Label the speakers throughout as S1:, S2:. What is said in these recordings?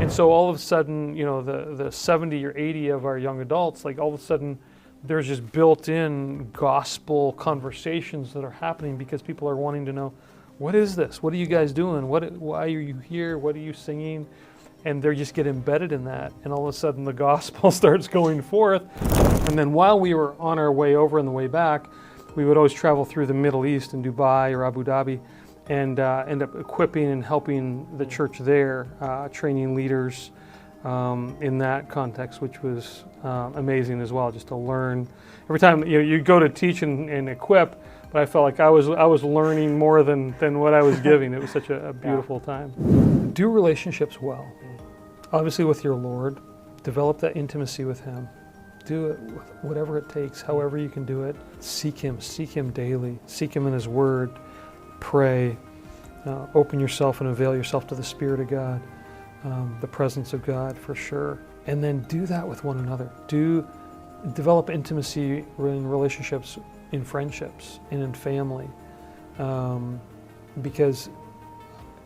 S1: And so all of a sudden, the 70 or 80 of our young adults, like all of a sudden, there's just built-in gospel conversations that are happening because people are wanting to know, what is this? What are you guys doing? Why are you here? What are you singing? And they just get embedded in that. And all of a sudden the gospel starts going forth. And then while we were on our way over and the way back, we would always travel through the Middle East in Dubai or Abu Dhabi and end up equipping and helping the church there, training leaders in that context, which was amazing as well, just to learn. Every time you go to teach and equip, but I felt like I was learning more than what I was giving. It was such a beautiful time. Do relationships well. Obviously with your Lord, develop that intimacy with Him. Do it with whatever it takes, however you can do it. Seek Him daily. Seek Him in His Word. Pray. Open yourself and avail yourself to the Spirit of God, the presence of God for sure. And then do that with one another. Develop intimacy in relationships, in friendships, and in family. Because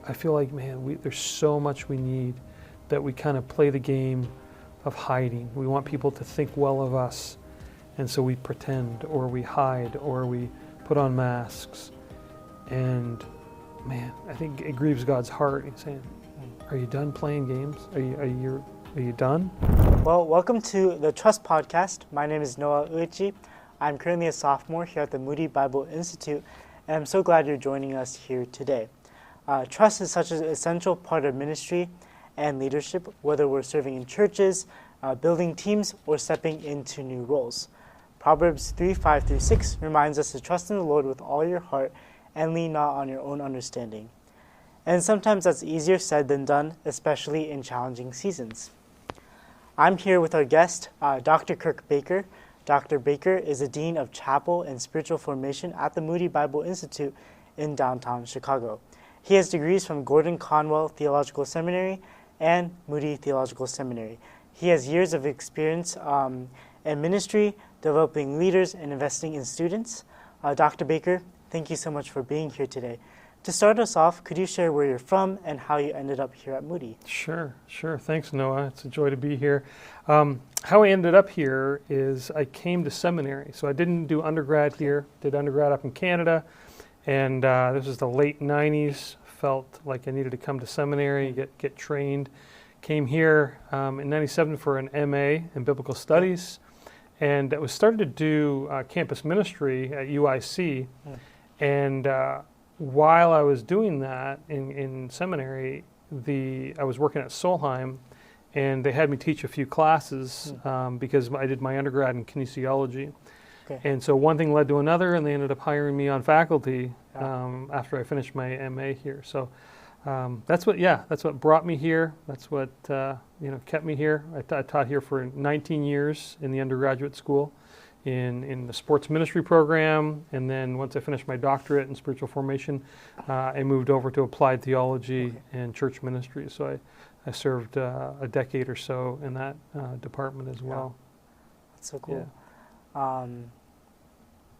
S1: I feel like, man, there's so much we need that we kind of play the game of hiding. We want people to think well of us, and so we pretend, or we hide, or we put on masks. And man, I think it grieves God's heart. He's saying, are you done playing games? Are you done?
S2: Well, welcome to the Trust Podcast. My name is Noah Uechi. I'm currently a sophomore here at the Moody Bible Institute, and I'm so glad you're joining us here today. Trust is such an essential part of ministry and leadership, whether we're serving in churches, building teams, or stepping into new roles. Proverbs 3:5-6 reminds us to trust in the Lord with all your heart and lean not on your own understanding. And sometimes that's easier said than done, especially in challenging seasons. I'm here with our guest, Dr. Kirk Baker. Dr. Baker is a Dean of Chapel and Spiritual Formation at the Moody Bible Institute in downtown Chicago. He has degrees from Gordon Conwell Theological Seminary and Moody Theological Seminary. He has years of experience in ministry, developing leaders, and investing in students. Dr. Baker, thank you so much for being here today. To start us off, could you share where you're from and how you ended up here at Moody?
S1: Sure. Thanks, Noah. It's a joy to be here. How I ended up here is I came to seminary. So I didn't do undergrad here, did undergrad up in Canada, and this was the late 90s. Felt like I needed to come to seminary, get trained. Came here in 97 for an MA in Biblical Studies, and I was starting to do campus ministry at Uechi. And while I was doing that in seminary, I was working at Solheim, and they had me teach a few classes because I did my undergrad in kinesiology. Okay. And so one thing led to another, and they ended up hiring me on faculty after I finished my MA here. So that's what brought me here. That's what kept me here. I taught here for 19 years in the undergraduate school in the sports ministry program, and then once I finished my doctorate in spiritual formation, I moved over to applied theology and church ministry. So I served a decade or so in that department as well.
S2: That's so cool.
S1: Yeah.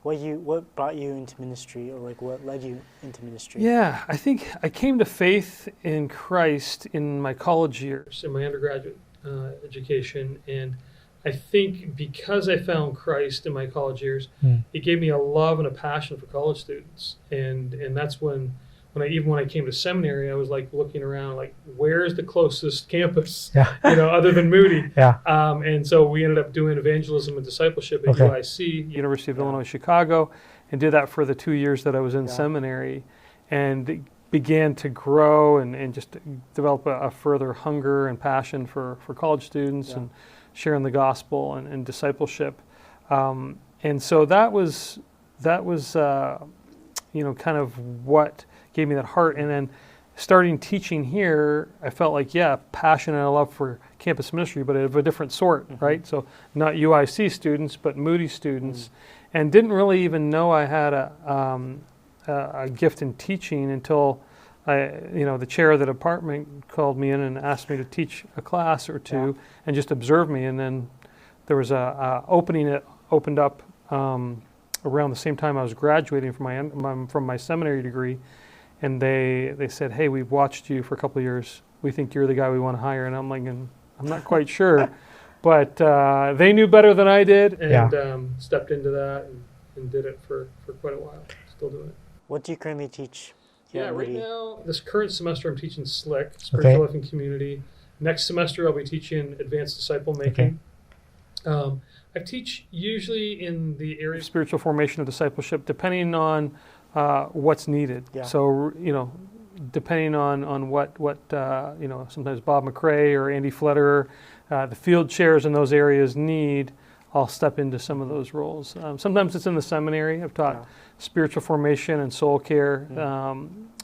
S2: What brought you into ministry, or what led you into ministry?
S1: Yeah, I think I came to faith in Christ in my college years, in my undergraduate education, and I think because I found Christ in my college years, it gave me a love and a passion for college students, and that's when I came to seminary, I was like looking around, like, where's the closest campus, other than Moody? And so we ended up doing evangelism and discipleship at Uechi, University of Illinois, Chicago, and did that for the 2 years that I was in seminary, and began to grow and just develop a further hunger and passion for college students and sharing the gospel and discipleship. And so that was kind of what gave me that heart. And then starting teaching here, I felt like, passion and a love for campus ministry, but of a different sort, right? So not Uechi students, but Moody students, and didn't really even know I had a gift in teaching until the chair of the department called me in and asked me to teach a class or two and just observed me. And then there was a opening that opened up around the same time I was graduating from my seminary degree, and they said, hey, we've watched you for a couple of years we think you're the guy we want to hire. And I'm like, I'm not quite sure. But they knew better than I did, and stepped into that and did it for quite a while. Still doing it.
S2: What do you currently teach?
S1: Right now, this current semester I'm teaching SLIC, Spiritual Life and Community. Next semester I'll be teaching Advanced Disciple Making. I teach usually in the area of spiritual formation and discipleship, depending on what's needed. So, depending on what sometimes Bob McRae or Andy Fletterer, the field chairs in those areas need, I'll step into some of those roles. Sometimes it's in the seminary. I've taught spiritual formation and soul care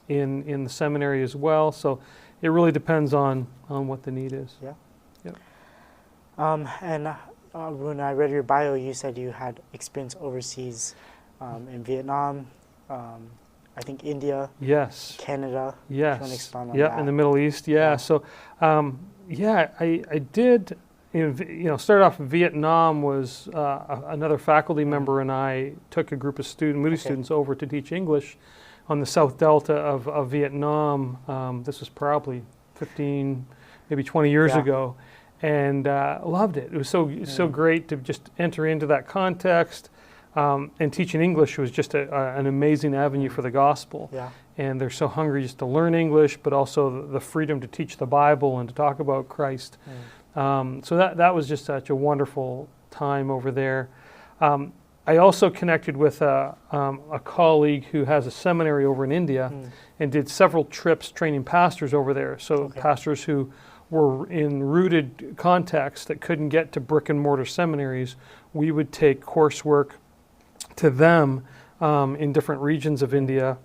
S1: in the seminary as well. So it really depends on what the need is.
S2: When I read your bio, you said you had experience overseas in Vietnam, I think India, Canada. If you want to expand on that.
S1: In the Middle East. So, I did. Started off in Vietnam. Was another faculty member and I took a group of Moody students over to teach English on the South Delta of Vietnam. This was probably 15, maybe 20 years ago. And loved it. It was so great to just enter into that context. And teaching English was just an amazing avenue for the gospel. And they're so hungry just to learn English, but also the freedom to teach the Bible and to talk about Christ. So that was just such a wonderful time over there. I also connected with a colleague who has a seminary over in India and did several trips training pastors over there. So pastors who were in rooted contexts that couldn't get to brick and mortar seminaries, we would take coursework to them in different regions of India.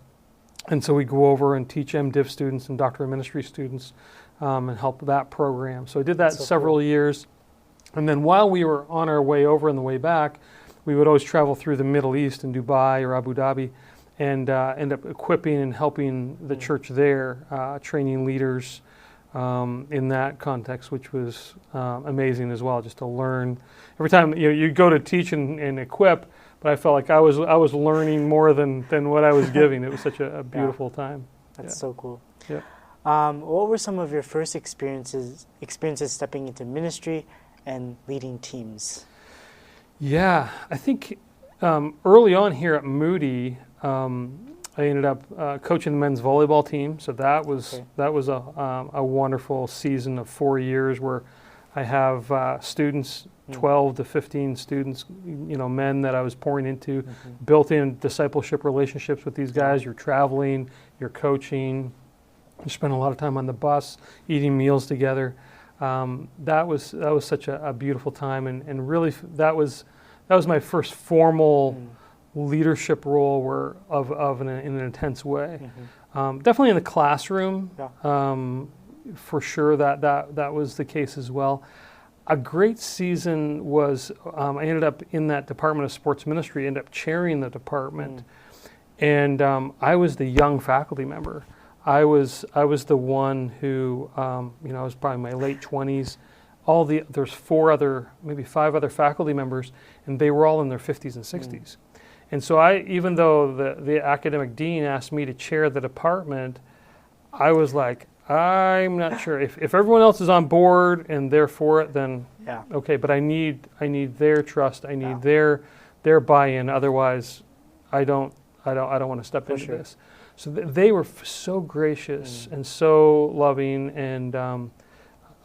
S1: And so we go over and teach MDiv students and doctor of ministry students and help that program. So I did that several years. And then while we were on our way over and the way back, we would always travel through the Middle East in Dubai or Abu Dhabi and end up equipping and helping the church there, training leaders in that context, which was amazing as well, just to learn. Every time you go to teach and equip, but I felt like I was learning more than what I was giving. It was such a beautiful time.
S2: That's so cool. What were some of your first experiences stepping into ministry and leading teams? I think early on here at Moody, I ended up coaching the men's volleyball team. So that was a wonderful season of 4 years where I have students, 12 to 15 students, men that I was pouring into, built-in discipleship relationships with these guys. You're traveling, you're coaching, you spend a lot of time on the bus, eating meals together. That was such a beautiful time, and really that was my first formal leadership role in an intense way. Definitely in the classroom, for sure that was the case as well. A great season was I ended up in that Department of Sports Ministry, ended up chairing the department, and I was the young faculty member. I was the one who I was probably in my late 20s. There's 5 other faculty members, and they were all in their 50s and 60s. And so even though the academic dean asked me to chair the department, I was like, I'm not sure. If everyone else is on board and they're for it, then okay. But I need their trust. I need their buy-in. Otherwise, I don't want to step into this. So they were so gracious and so loving, and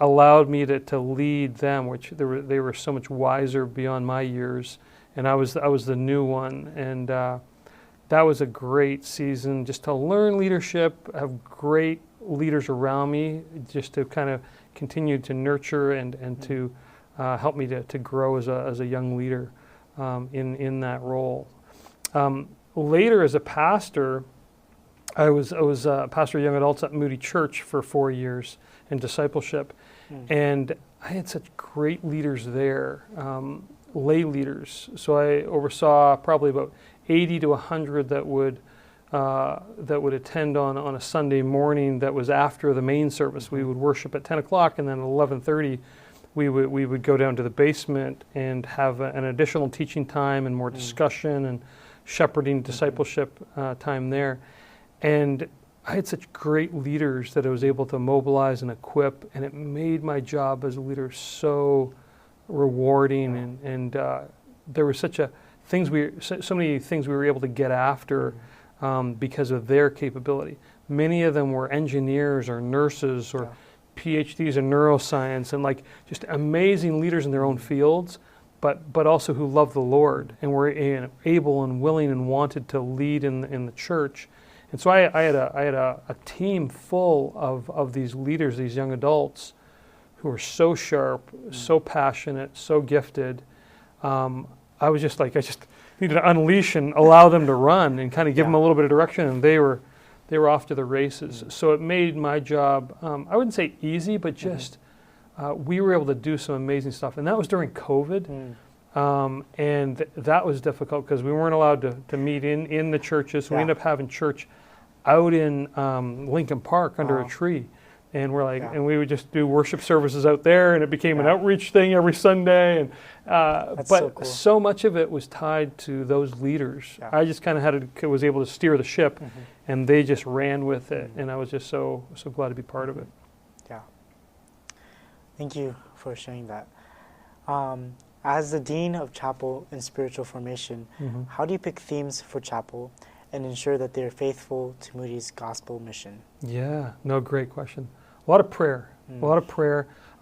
S2: allowed me to lead them, which they were so much wiser beyond my years. And I was the new one, and that was a great season just to learn leadership, have great leaders around me, just to kind of continue to nurture and to help me to grow as a young leader in that role. Later, as a pastor, I was a pastor of young adults at Moody Church for 4 years in discipleship, and I had such great leaders there. Lay leaders. So I oversaw probably about 80 to 100 that would attend on a Sunday morning that was after the main service. We would worship at 10 o'clock, and then at 11:30 we would go down to the basement and have an additional teaching time and more discussion and shepherding discipleship time there. And
S1: I had such great leaders that I was able to mobilize and equip, and it made my job as a leader so rewarding, and there was so many things we were able to get after because of their capability. Many of them were engineers or nurses or PhDs in neuroscience, and like just amazing leaders in their own fields, but also who loved the Lord and were able and willing and wanted to lead in the church. And so I had a team full of these leaders, these young adults, who were so sharp, so passionate, so gifted. I was just like, I just needed to unleash and allow them to run and kind of give them a little bit of direction, and they were off to the races. So it made my job, I wouldn't say easy, but just we were able to do some amazing stuff. And that was during COVID. And that was difficult because we weren't allowed to meet in the churches. So we ended up having church out in Lincoln Park under a tree. And we're like, and we would just do worship services out there, and it became an outreach thing every Sunday. And but
S2: so cool.
S1: So much of it was tied to those leaders. I just kind of was able to steer the ship, and they just ran with it. And I was just so glad to be part of it.
S2: Yeah. Thank you for sharing that. As the Dean of Chapel and Spiritual Formation, how do you pick themes for chapel and ensure that they're faithful to Moody's gospel mission? Yeah,
S1: no, great question. A lot of prayer,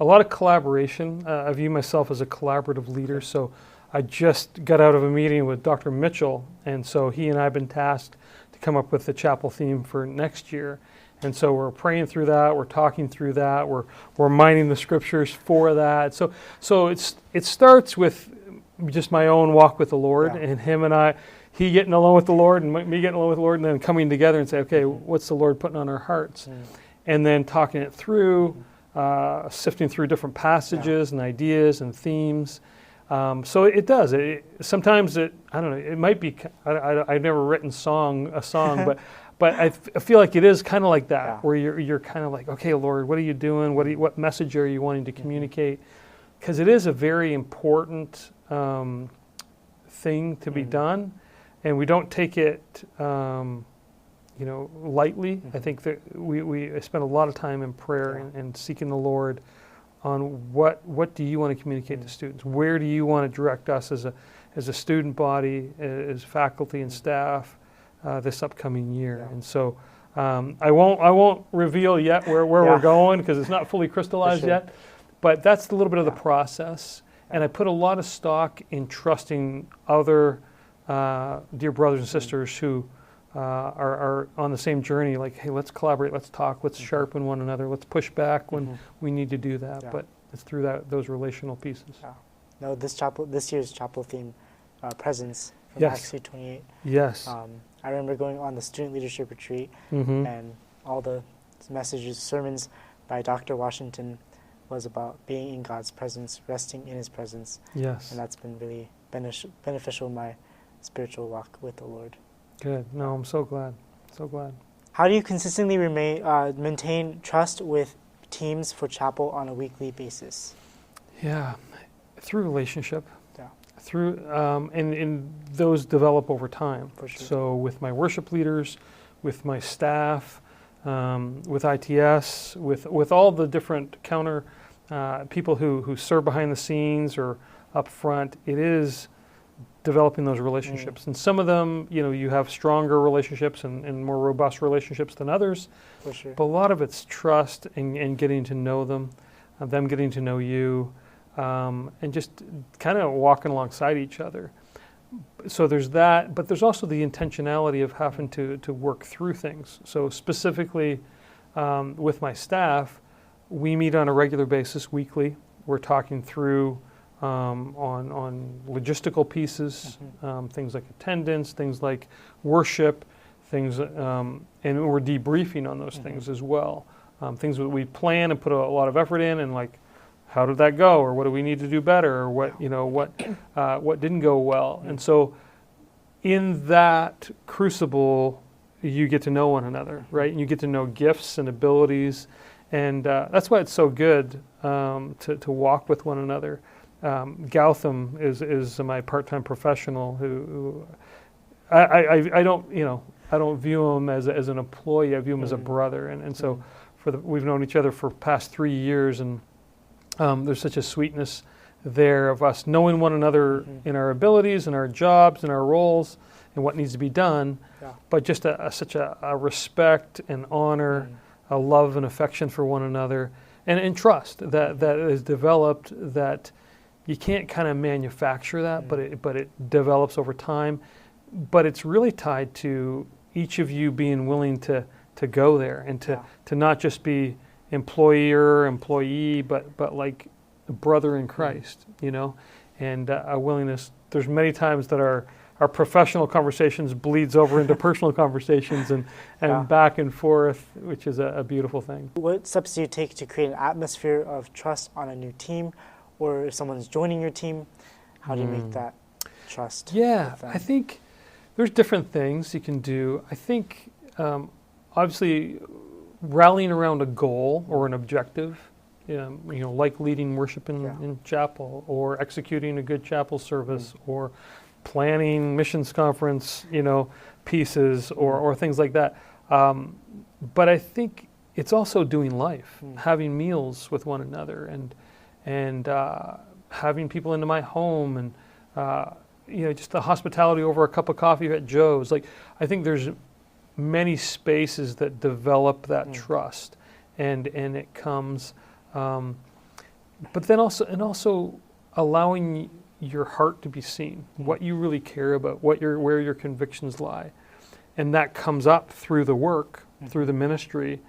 S1: a lot of collaboration. I view myself as a collaborative leader, so I just got out of a meeting with Dr. Mitchell, and so he and I have been tasked to come up with the chapel theme for next year. And so we're praying through that, we're talking through that, we're mining the scriptures for that. So it starts with just my own walk with the Lord, and him and I, he getting along with the Lord and me getting along with the Lord, and then coming together and say, okay, what's the Lord putting on our hearts? And then talking it through, sifting through different passages and ideas and themes. So it does. Sometimes I don't know, it might be, I've never written a song, but I feel like it is kind of like that, where you're kind of like, okay, Lord, what are you doing? What message are you wanting to communicate? Because it is a very important thing to be done, and we don't take it, lightly. I think that we spend a lot of time in prayer and seeking the Lord on what do you want to communicate to students? Where do you want to direct us as a student body, as faculty and staff? This upcoming year, and so I won't reveal yet where we're going because it's not fully crystallized yet. But that's a little bit of the process, and I put a lot of stock in trusting other dear brothers and sisters who are on the same journey. Like, hey, let's collaborate, let's talk, let's sharpen one another, let's push back when we need to do that. But it's through those relational pieces.
S2: No, this year's chapel theme, presence. From Acts 2:28.
S1: Yes.
S2: I remember going on the student leadership retreat, and all the messages, sermons by Dr. Washington was about being in God's presence, resting in His presence. Yes. And that's been really beneficial in my spiritual walk with the Lord.
S1: Good. No, I'm so glad. So glad.
S2: How do you consistently maintain trust with teams for chapel on a weekly basis?
S1: Yeah, through relationship. Through and those develop over time. For sure. So with my worship leaders, with my staff, with ITS, with all the different counter people who serve behind the scenes or up front, it is developing those relationships. And some of them, you have stronger relationships and more robust relationships than others.
S2: For sure.
S1: But a lot of it's trust and getting to know them getting to know you. And just kind of walking alongside each other. So there's that, but there's also the intentionality of having to work through things. So specifically with my staff, we meet on a regular basis weekly. We're talking through on logistical pieces, things like attendance, things like worship, things, and we're debriefing on those things as well. Things that we plan and put a lot of effort in, and like, how did that go, or what do we need to do better, or what didn't go well? And so in that crucible, you get to know one another, right? And you get to know gifts and abilities, and that's why it's so good to walk with one another. Gautam is my part-time professional who I don't, I don't view him as an employee. I view him as a brother. And so we've known each other for past 3 years, and there's such a sweetness there of us knowing one another in our abilities and our jobs and our roles and what needs to be done, but just such a respect and honor, a love and affection for one another, and trust that is developed, that you can't kind of manufacture that, but it develops over time. But it's really tied to each of you being willing to go there and to not just be employee, but like a brother in Christ, and a willingness. There's many times that our professional conversations bleeds over into personal conversations and back and forth, which is a beautiful thing.
S2: What steps do you take to create an atmosphere of trust on a new team, or if someone's joining your team, how do you make that trust?
S1: Yeah, I think there's different things you can do. I think obviously rallying around a goal or an objective, like leading worship in chapel, or executing a good chapel service, or planning missions conference, pieces, or things like that. But I think it's also doing life, having meals with one another, and having people into my home, and just the hospitality over a cup of coffee at Joe's. Like, I think there's many spaces that develop that trust, and it comes, but then also allowing your heart to be seen, what you really care about, where your convictions lie, and that comes up through the work, through the ministry,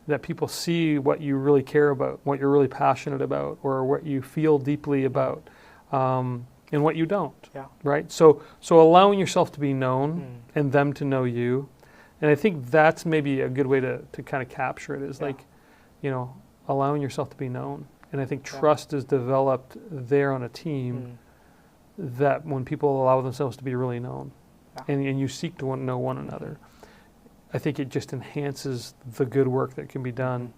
S1: that people see what you really care about, what you're really passionate about, or what you feel deeply about, and what you don't. Right? So allowing yourself to be known and them to know you. And I think that's maybe a good way to kind of capture it, is like, allowing yourself to be known. And I think trust is developed there on a team, that when people allow themselves to be really known, and you seek to know one another, I think it just enhances the good work that can be done,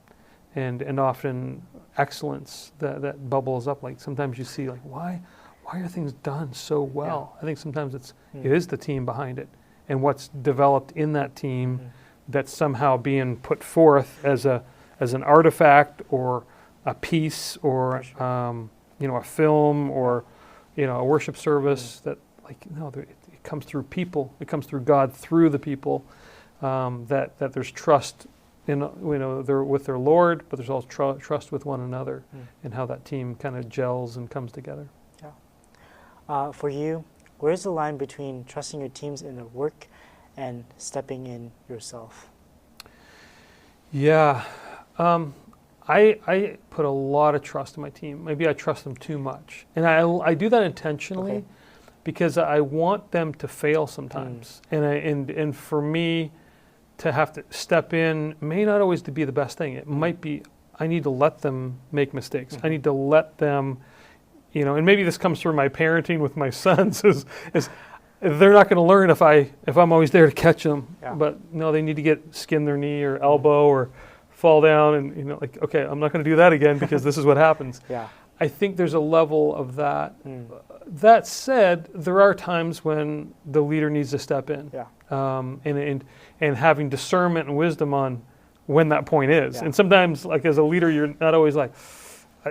S1: and often excellence that bubbles up. Like, sometimes you see, like, why are things done so well? I think sometimes it is the team behind it, and what's developed in that team that's somehow being put forth as an artifact, or a piece, or a film, or a worship service, that, like, it comes through people. It comes through God through the people. That there's trust in they're with their Lord, but there's also trust with one another, and how that team kind of gels and comes together.
S2: For you, where's the line between trusting your teams in their work and stepping in yourself?
S1: Yeah, I put a lot of trust in my team. Maybe I trust them too much, and I do that intentionally, because I want them to fail sometimes, and for me to have to step in may not always be the best thing. It might be I need to let them make mistakes. I need to let them, and maybe this comes through my parenting with my sons, is they're not going to learn if I'm always there to catch them. But no, they need to get skin their knee or elbow or fall down, and okay, I'm not going to do that again, because this is what happens. I think there's a level of that. That said, there are times when the leader needs to step in, and having discernment and wisdom on when that point is. And sometimes, like, as a leader, you're not always like,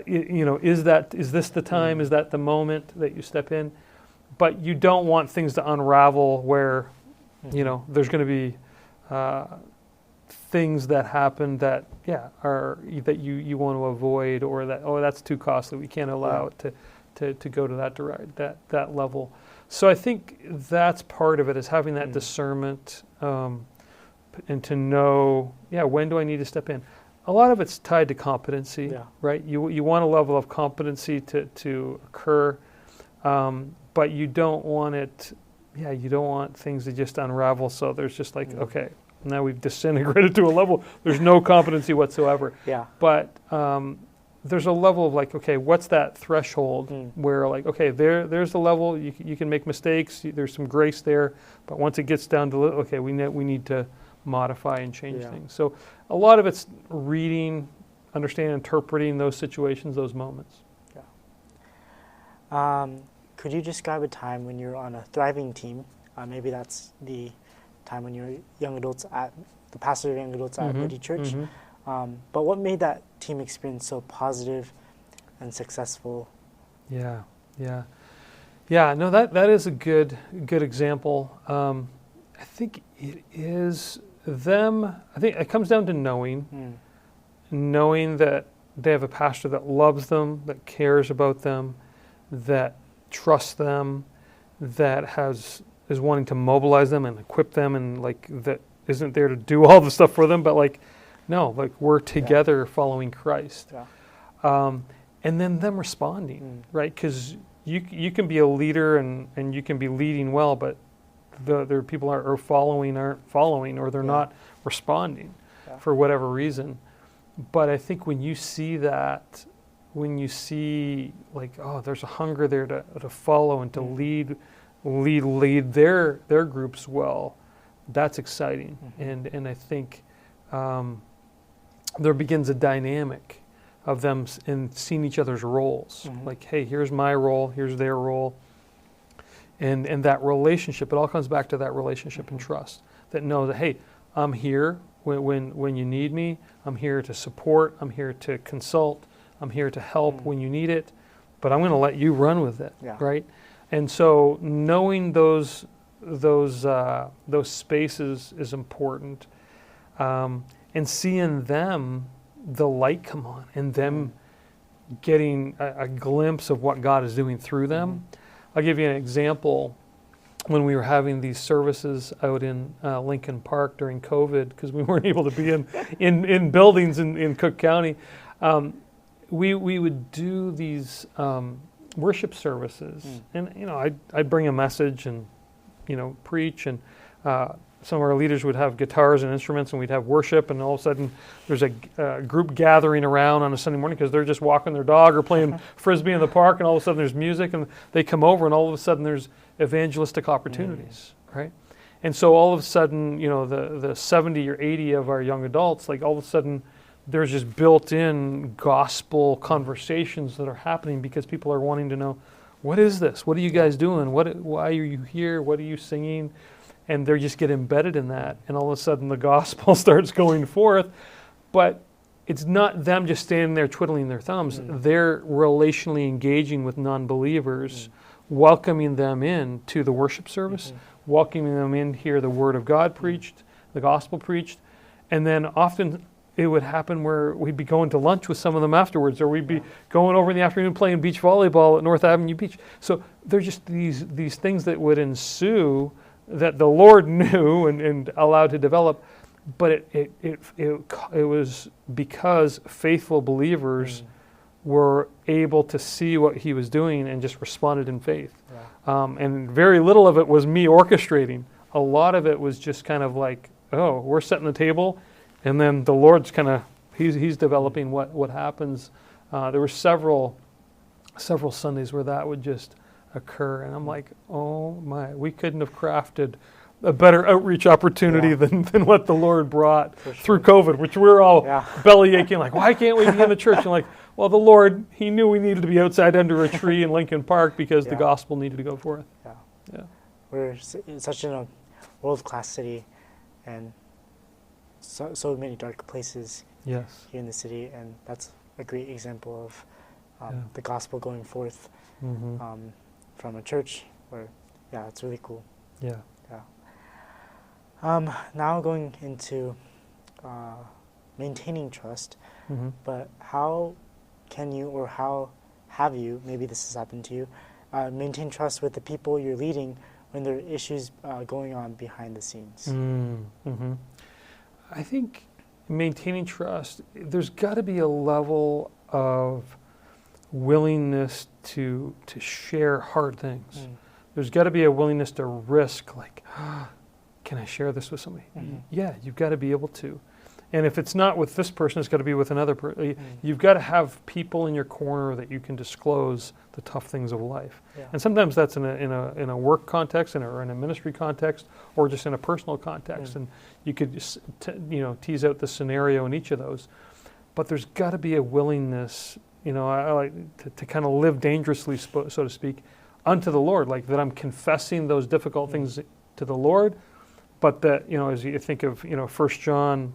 S1: is this the time? Is that the moment that you step in? But you don't want things to unravel where, there's going to be things that happen that that you want to avoid, or that that's too costly, we can't allow it to go to that level. So I think that's part of it, is having that discernment, and to know when do I need to step in. A lot of it's tied to competency, right? You want a level of competency to occur, but you don't want it. You don't want things to just unravel. So there's just like okay. Now we've disintegrated to a level, there's no competency whatsoever. But there's a level of like, okay, what's that threshold where, like, okay, there's the level, you can make mistakes, there's some grace there, but once it gets down to, okay, we need to modify and change things. So a lot of it's reading, understanding, interpreting those situations, those moments.
S2: Could you describe a time when you're on a thriving team? Maybe that's the time when you were the pastor of young adults at Moody Church.
S1: Mm-hmm.
S2: But what made that team experience so positive and successful?
S1: Yeah. No, that is a good example. I think it is them. I think it comes down to knowing that they have a pastor that loves them, that cares about them, that trusts them, that is wanting to mobilize them and equip them, and like that isn't there to do all the stuff for them, but like, no, like we're together following Christ.
S2: Yeah.
S1: And then them responding, right? Because you can be a leader and you can be leading well, but the people aren't following, or they're not responding for whatever reason. But I think when you see that, when you see like, oh, there's a hunger there to follow and to lead their groups well, that's exciting. And I think there begins a dynamic of them in seeing each other's roles. Like, hey, here's my role, here's their role. And that relationship, it all comes back to that relationship and trust. That know that, hey, I'm here when you need me. I'm here to support. I'm here to consult. I'm here to help when you need it. But I'm going to let you run with it, right? And so knowing those spaces is important, and seeing them, the light come on, and them getting a glimpse of what God is doing through them. I'll give you an example. When we were having these services out in Lincoln Park during COVID, because we weren't able to be in buildings in Cook County, we would do these worship services, and I'd bring a message and preach, and some of our leaders would have guitars and instruments, and we'd have worship, and all of a sudden there's a group gathering around on a Sunday morning because they're just walking their dog or playing frisbee in the park, and all of a sudden there's music, and they come over, and all of a sudden there's evangelistic opportunities, right? And so all of a sudden, the 70 or 80 of our young adults, like all of a sudden there's just built-in gospel conversations that are happening because people are wanting to know, what is this? What are you guys doing? Why are you here? What are you singing? And they just get embedded in that, and all of a sudden the gospel starts going forth. But it's not them just standing there twiddling their thumbs. They're relationally engaging with non-believers, welcoming them in to the worship service, welcoming them in to hear the Word of God preached, the gospel preached, and then often it would happen where we'd be going to lunch with some of them afterwards, or we'd be going over in the afternoon playing beach volleyball at North Avenue Beach. So there's just these things that would ensue that the Lord knew and allowed to develop, but it was because faithful believers were able to see what He was doing and just responded in faith. And very little of it was me orchestrating. A lot of it was just kind of like, oh, we're setting the table, and then the Lord's kind of, He's developing what happens. There were several Sundays where that would just occur, and I'm like, oh my, we couldn't have crafted a better outreach opportunity than what the Lord brought through COVID, which we were all belly aching, like, why can't we be in the church? And like, well, the Lord, He knew we needed to be outside under a tree in Lincoln Park because the gospel needed to go forth.
S2: We're such a world-class city, and so many dark places here in the city, and that's a great example of the gospel going forth from a church where, it's really cool. Now going into maintaining trust, but how can you, or how have you, maybe this has happened to you, maintain trust with the people you're leading when there are issues going on behind the scenes?
S1: I think maintaining trust, there's got to be a level of willingness to share hard things. There's got to be a willingness to risk, like, can I share this with somebody? Yeah, you've got to be able to. And if it's not with this person, it's got to be with another person. You've got to have people in your corner that you can disclose the tough things of life. And sometimes that's in a work context, or in a ministry context, or just in a personal context. And you could just tease out the scenario in each of those. But there's got to be a willingness, I like to kind of live dangerously, so to speak, unto the Lord, like that I'm confessing those difficult things to the Lord, But that, as you think of, 1 John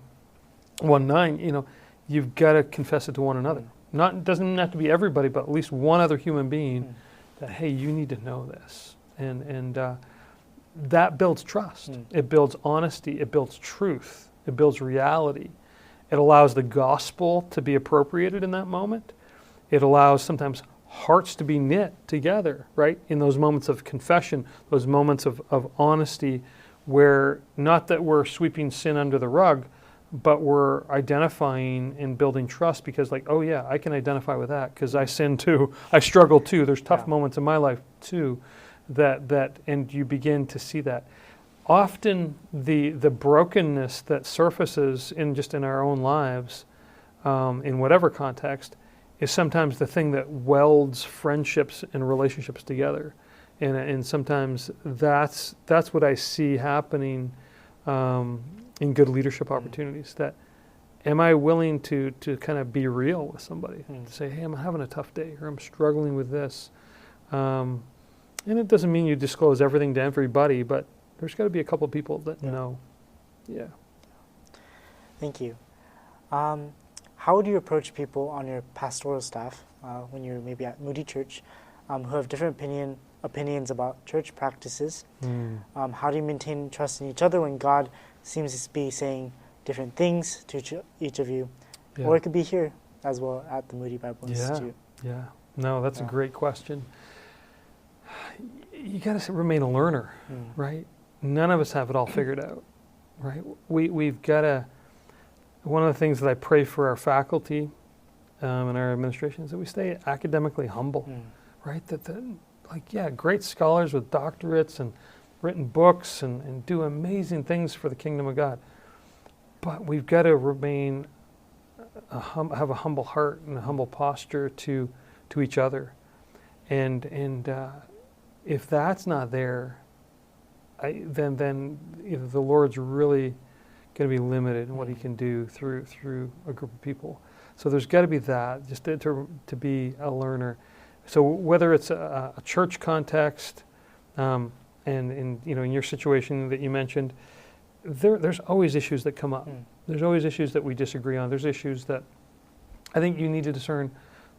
S1: 1:9, you've got to confess it to one another. It doesn't have to be everybody, but at least one other human being that, hey, you need to know this. And that builds trust. It builds honesty. It builds truth. It builds reality. It allows the gospel to be appropriated in that moment. It allows sometimes hearts to be knit together, right? In those moments of confession, those moments of honesty, where not that we're sweeping sin under the rug, but we're identifying and building trust because oh yeah, I can identify with that because I sin too. I struggle too. There's tough moments in my life too and you begin to see that. Often the brokenness that surfaces in our own lives, in whatever context, is sometimes the thing that welds friendships and relationships together. And sometimes that's what I see happening in good leadership opportunities. That am I willing to kind of be real with somebody, to say, hey, I'm having a tough day, or I'm struggling with this. And it doesn't mean you disclose everything to everybody, but there's got to be a couple of people that know. Yeah.
S2: Thank you. How would you approach people on your pastoral staff when you're maybe at Moody Church who have different opinions about church practices? How do you maintain trust in each other when God seems to be saying different things to each of you? Yeah. Or it could be here as well at the Moody Bible Institute.
S1: Yeah. No, that's a great question. You got to remain a learner, right? None of us have it all figured out, right? We've got to. One of the things that I pray for our faculty and our administration is that we stay academically humble, right? That great scholars with doctorates and written books and do amazing things for the kingdom of God. But we've got to remain, have a humble heart and a humble posture to each other. And if that's not there, then the Lord's really going to be limited in what He can do through a group of people. So there's got to be that, just to be a learner. So whether it's a church context, and in your situation that you mentioned, there's always issues that come up. There's always issues that we disagree on. There's issues that I think you need to discern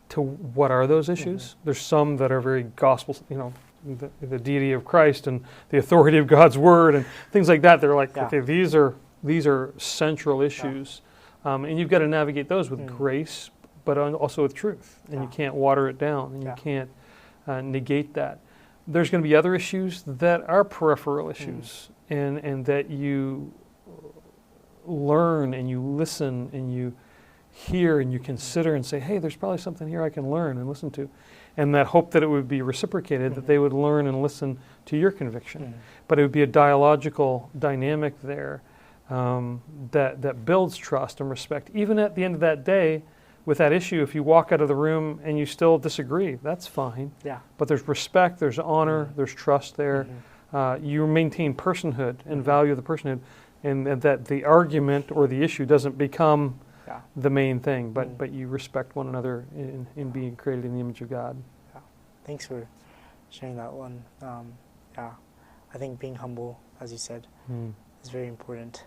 S1: to what are those issues. There's some that are very gospel, the deity of Christ and the authority of God's word and things like that. They're okay, these are central issues, and you've got to navigate those with grace, but also with truth. And you can't water it down, and you can't negate that. There's going to be other issues that are peripheral issues, and that you learn and you listen and you hear and you consider and say, hey, there's probably something here I can learn and listen to. And that hope that it would be reciprocated, that they would learn and listen to your conviction. But it would be a dialogical dynamic there that builds trust and respect. Even at the end of that day, with that issue, if you walk out of the room and you still disagree, that's fine. Yeah. But there's respect, there's honor, there's trust there. You maintain personhood and value the personhood, and that the argument or the issue doesn't become the main thing, but you respect one another in being created in the image of God.
S2: Yeah. Thanks for sharing that one. I think being humble, as you said, is very important.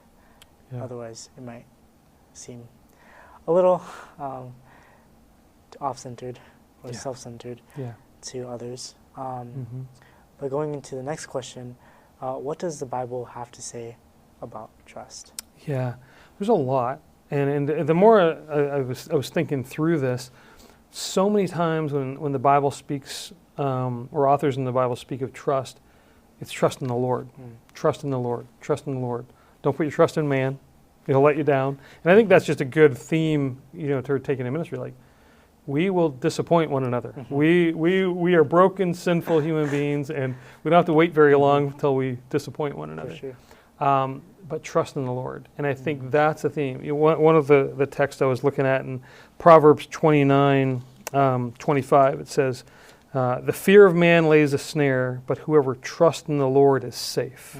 S2: Yeah. Otherwise, it might seem a little off-centered or self-centered to others. But going into the next question, what does the Bible have to say about trust?
S1: Yeah, there's a lot. And the more I was thinking through this, so many times when the Bible speaks, or authors in the Bible speak of trust, it's trust in the Lord. Trust in the Lord. Trust in the Lord. Don't put your trust in man. He'll let you down. And I think that's just a good theme, to take in a ministry. Like, we will disappoint one another. We are broken, sinful human beings, and we don't have to wait very long until we disappoint one another. For sure. But trust in the Lord. And I think that's a theme. One of the texts I was looking at in Proverbs 29:25, it says, the fear of man lays a snare, but whoever trusts in the Lord is safe.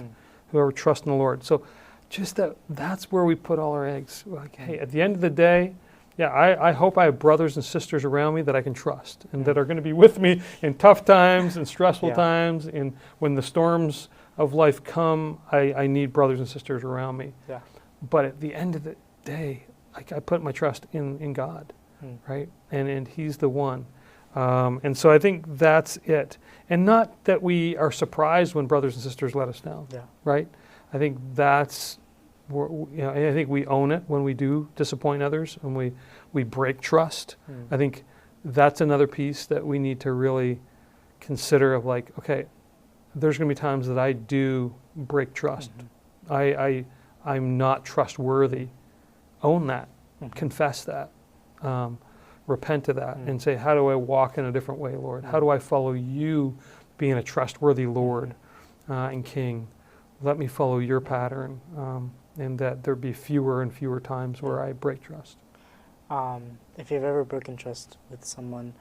S1: Whoever trusts in the Lord. So just that's where we put all our eggs. Like, hey, at the end of the day, I hope I have brothers and sisters around me that I can trust and that are going to be with me in tough times and stressful times, and when the storms of life come, I need brothers and sisters around me.
S2: Yeah.
S1: But at the end of the day, I put my trust in God, right? And He's the one. And so I think that's it. And not that we are surprised when brothers and sisters let us down, right? I think that's, I think we own it when we do disappoint others and we break trust. I think that's another piece that we need to really consider of like, okay, there's going to be times that I do break trust. I'm not trustworthy. Own that. Confess that. Repent of that and say, how do I walk in a different way, Lord? How do I follow you being a trustworthy Lord and King? Let me follow your pattern, and that there be fewer and fewer times where I break trust.
S2: If you've ever broken trust with someone,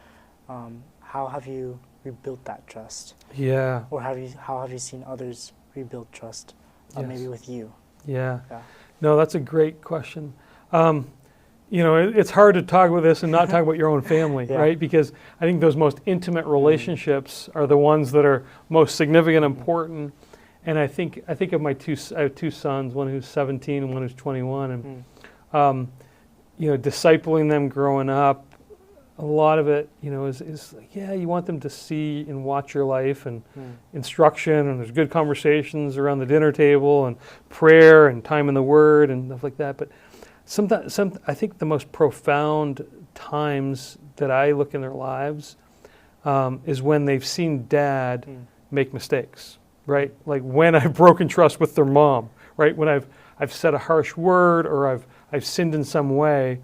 S2: how have you rebuilt that trust?
S1: Yeah.
S2: Or how have you seen others rebuild trust, maybe with you?
S1: Yeah. No, that's a great question. It's hard to talk about this and not talk about your own family, right? Because I think those most intimate relationships are the ones that are most significant and important. And I think of I have two sons, one who's 17 and one who's 21. And, discipling them growing up, a lot of it, is like, you want them to see and watch your life and instruction, and there's good conversations around the dinner table and prayer and time in the Word and stuff like that. But sometimes, I think the most profound times that I look in their lives is when they've seen Dad make mistakes, right? Like when I've broken trust with their mom, right? When I've said a harsh word or I've sinned in some way.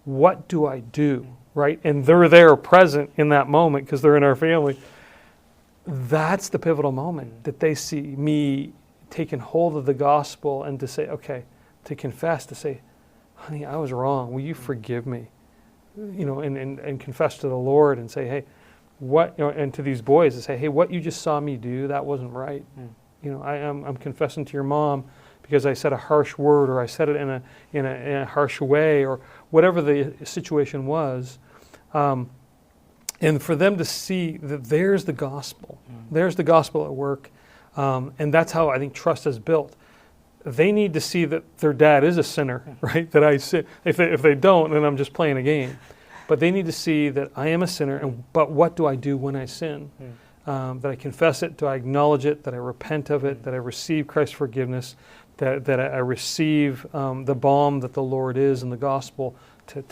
S1: What do I do, right? And they're there present in that moment because they're in our family. That's the pivotal moment that they see me taking hold of the gospel and to say, okay, to confess, to say, honey, I was wrong. Will you forgive me? And confess to the Lord and say, hey, and to these boys to say, hey, what you just saw me do, that wasn't right. I'm confessing to your mom because I said a harsh word or I said it in a harsh way or whatever the situation was. And for them to see that there's the gospel. There's the gospel at work. And that's how I think trust is built. They need to see that their dad is a sinner, right? That I sin. If they don't, then I'm just playing a game. But they need to see that I am a sinner, but what do I do when I sin? That I confess it, do I acknowledge it, that I repent of it, that I receive Christ's forgiveness, that I receive the balm that the Lord is in the gospel to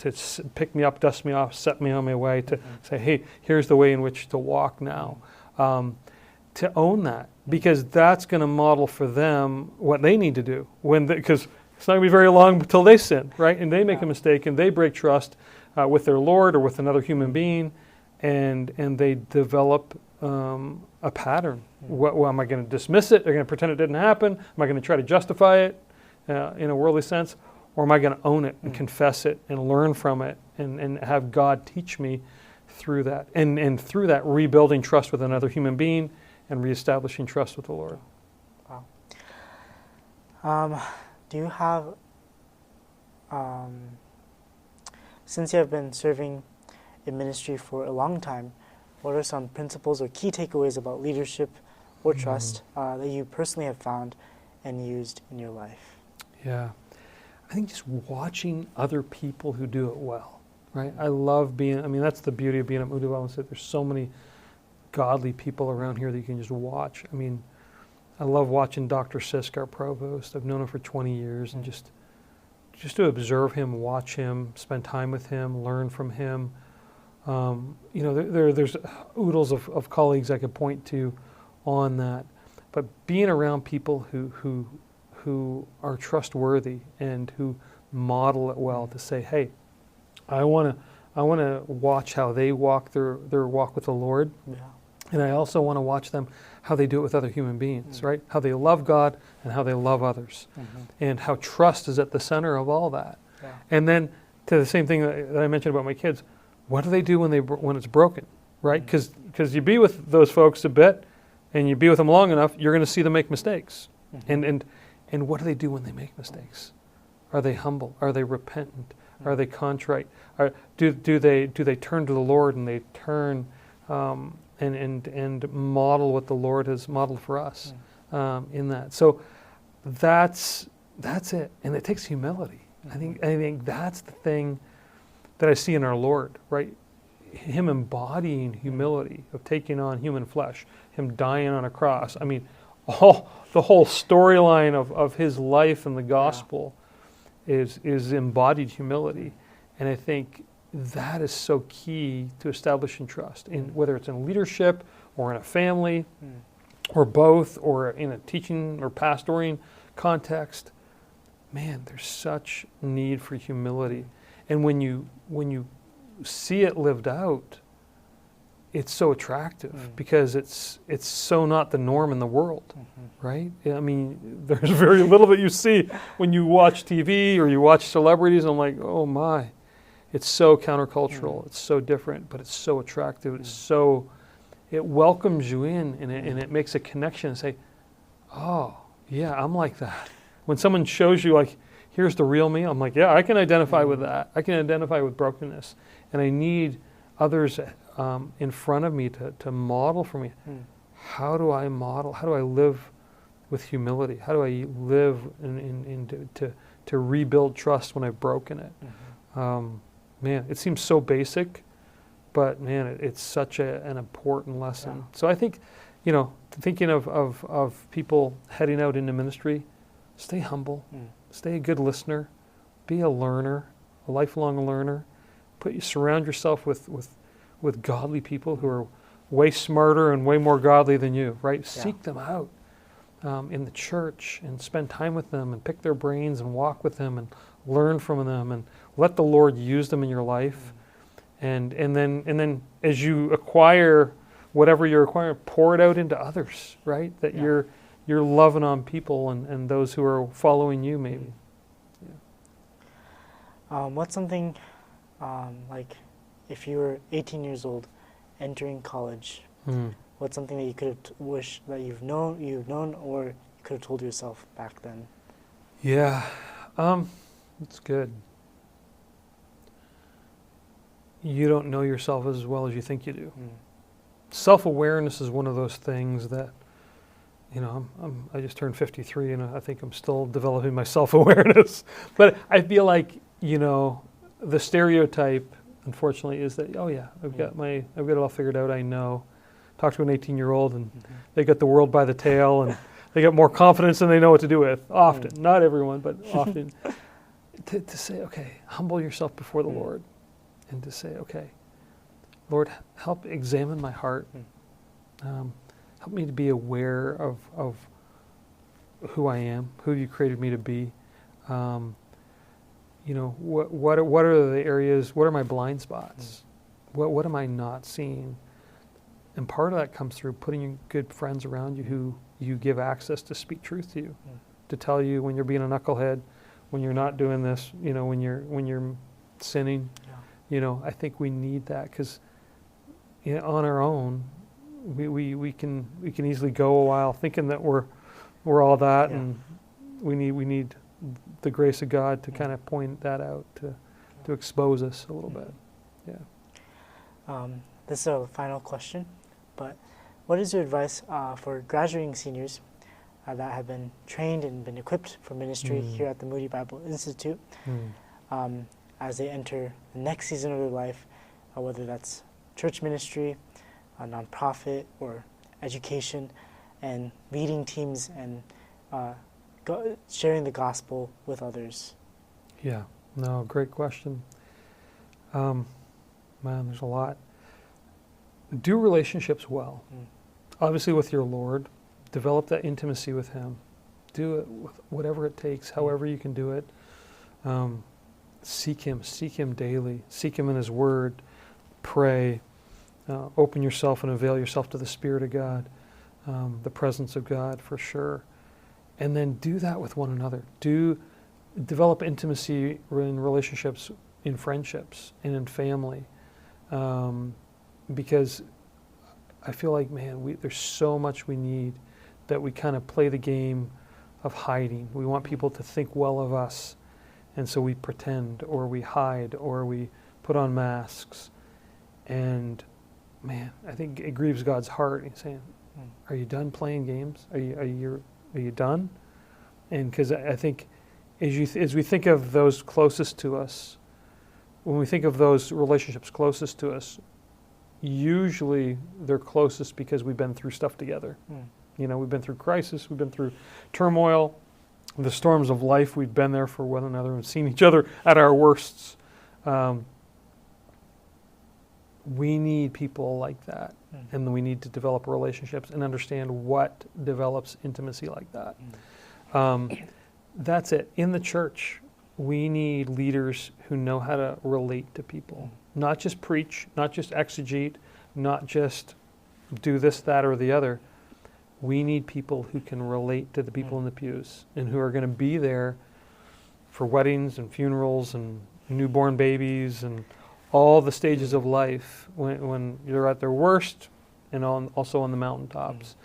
S1: pick me up, dust me off, set me on my way, to say, hey, here's the way in which to walk now. To own that, because that's going to model for them what they need to do. Because it's not going to be very long until they sin, right? And they make a mistake and they break trust with their Lord or with another human being, and they develop a pattern. Am I going to dismiss it? Am I going to pretend it didn't happen? Am I going to try to justify it in a worldly sense? Or am I going to own it and confess it and learn from it and have God teach me through that? And through that, rebuilding trust with another human being and reestablishing trust with the Lord.
S2: Wow. Do you have, since you have been serving in ministry for a long time, what are some principles or key takeaways about leadership or trust that you personally have found and used in your life?
S1: Yeah. I think just watching other people who do it well, right? I love that's the beauty of being at Moody Bible Institute. There's so many godly people around here that you can just watch. I love watching Dr. Sisk, our provost. I've known him for 20 years, and just to observe him, watch him, spend time with him, learn from him. There's oodles of colleagues I could point to on that, but being around people who are trustworthy and who model it well, to say, hey, I want to watch how they walk their walk with the Lord. Yeah. And I also want to watch them, how they do it with other human beings, right? How they love God and how they love others. And how trust is at the center of all that. Yeah. And then to the same thing that I mentioned about my kids, what do they do when it's broken, right? Because you be with those folks a bit and you be with them long enough, you're going to see them make mistakes. And what do they do when they make mistakes? Are they humble? Are they repentant? Are they contrite? Do they turn to the Lord and they turn and model what the Lord has modeled for us? in that. So that's it, and it takes humility. I think that's the thing that I see in our Lord, right? Him embodying humility, of taking on human flesh, him dying on a cross. I mean, the whole storyline of his life and the gospel is embodied humility. And I think that is so key to establishing trust, in whether it's in leadership or in a family or both, or in a teaching or pastoring context. Man, there's such need for humility. And when you see it lived out, it's so attractive because it's so not the norm in the world, right? I mean, there's very little that you see when you watch TV or you watch celebrities, and I'm like, oh my, it's so countercultural, it's so different, but it's so attractive, it welcomes you in, and it makes a connection and say, oh, yeah, I'm like that. When someone shows you, like, here's the real me, I'm like, yeah, I can identify with that. I can identify with brokenness. And I need others in front of me to model for me. How do I model? How do I live with humility? How do I live to rebuild trust when I've broken it? Man, it seems so basic, but man, it's such an important lesson. Yeah. So I think, thinking of people heading out into ministry, stay humble, stay a good listener, be a learner, a lifelong learner. Surround yourself with godly people who are way smarter and way more godly than you, right? Yeah. Seek them out in the church and spend time with them and pick their brains and walk with them and learn from them and let the Lord use them in your life. And then as you acquire whatever you're acquiring, pour it out into others, right? That you're loving on people and those who are following you, maybe.
S2: What's something like if you were 18 years old, entering college, what's something that you could have wished that you've known, or you could have told yourself back then?
S1: Yeah, that's good. You don't know yourself as well as you think you do. Self-awareness is one of those things that, I just turned 53 and I think I'm still developing my self-awareness. But I feel like, the stereotype, unfortunately, is that, oh yeah, I've got it all figured out, I know. Talk to an 18-year-old and they got the world by the tail and they got more confidence than they know what to do with, often. Not everyone, but often. To say, okay, humble yourself before the Lord, and to say, okay, Lord, help examine my heart. Help me to be aware of who I am, who you created me to be. What are the areas, what are my blind spots? What am I not seeing? And part of that comes through putting good friends around you who you give access to speak truth to you, to tell you when you're being a knucklehead, when you're not doing this, when you're sinning. I think we need that because on our own, we can easily go a while thinking that we're all that, and we need the grace of God to kind of point that out, to expose us a little bit.
S2: This is our final question, but what is your advice for graduating seniors that have been trained and been equipped for ministry here at the Moody Bible Institute as they enter the next season of their life, whether that's church ministry, a nonprofit, or education, and leading teams and sharing the gospel with others?
S1: Yeah, no, great question. Man, there's a lot. Do relationships well. Obviously with your Lord. Develop that intimacy with Him. Do it with whatever it takes, however you can do it. Seek Him daily. Seek Him in His Word. Pray. Open yourself and avail yourself to the Spirit of God, the presence of God for sure. And then do that with one another. Develop intimacy in relationships, in friendships, and in family. Because I feel like, man, there's so much we need that we kind of play the game of hiding. We want people to think well of us, and so we pretend, or we hide, or we put on masks. And man, I think it grieves God's heart. He's saying, Are you done playing games? Are you done? And because I think as we think of those closest to us, when we think of those relationships closest to us, usually they're closest because we've been through stuff together. You know, we've been through crisis, we've been through turmoil, the storms of life. We've been there for one another and seen each other at our worsts. We need people like that, and we need to develop relationships and understand what develops intimacy like that. That's it. In the church, we need leaders who know how to relate to people, not just preach, not just exegete, not just do this, that, or the other. We need people who can relate to the people in the pews and who are going to be there for weddings and funerals and newborn babies and all the stages of life when you're at their worst and also on the mountaintops.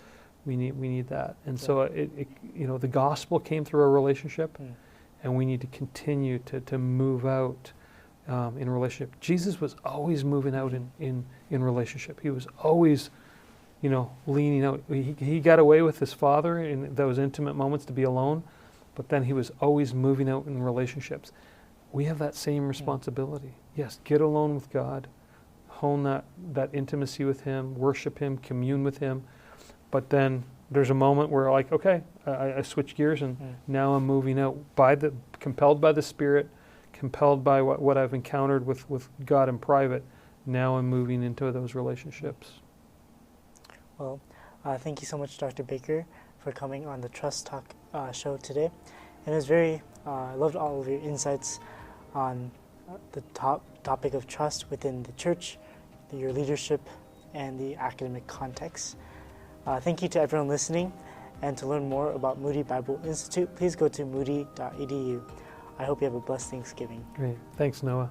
S1: We need that. And so the gospel came through a relationship, and we need to continue to move out in relationship. Jesus was always moving out in relationship. He was always leaning out. He got away with his Father in those intimate moments to be alone, but then he was always moving out in relationships. We have that same responsibility. Yes, get alone with God, hone that intimacy with Him, worship Him, commune with Him, but then there's a moment where okay, I switch gears and now I'm moving out compelled by the Spirit, compelled by what I've encountered with God in private. Now I'm moving into those relationships.
S2: Well, thank you so much, Dr. Baker, for coming on the Trust Talk show today. And it was I loved all of your insights on the topic of trust within the church, your leadership, and the academic context. Thank you to everyone listening. And to learn more about Moody Bible Institute, please go to moody.edu. I hope you have a blessed Thanksgiving.
S1: Great. Thanks, Noah.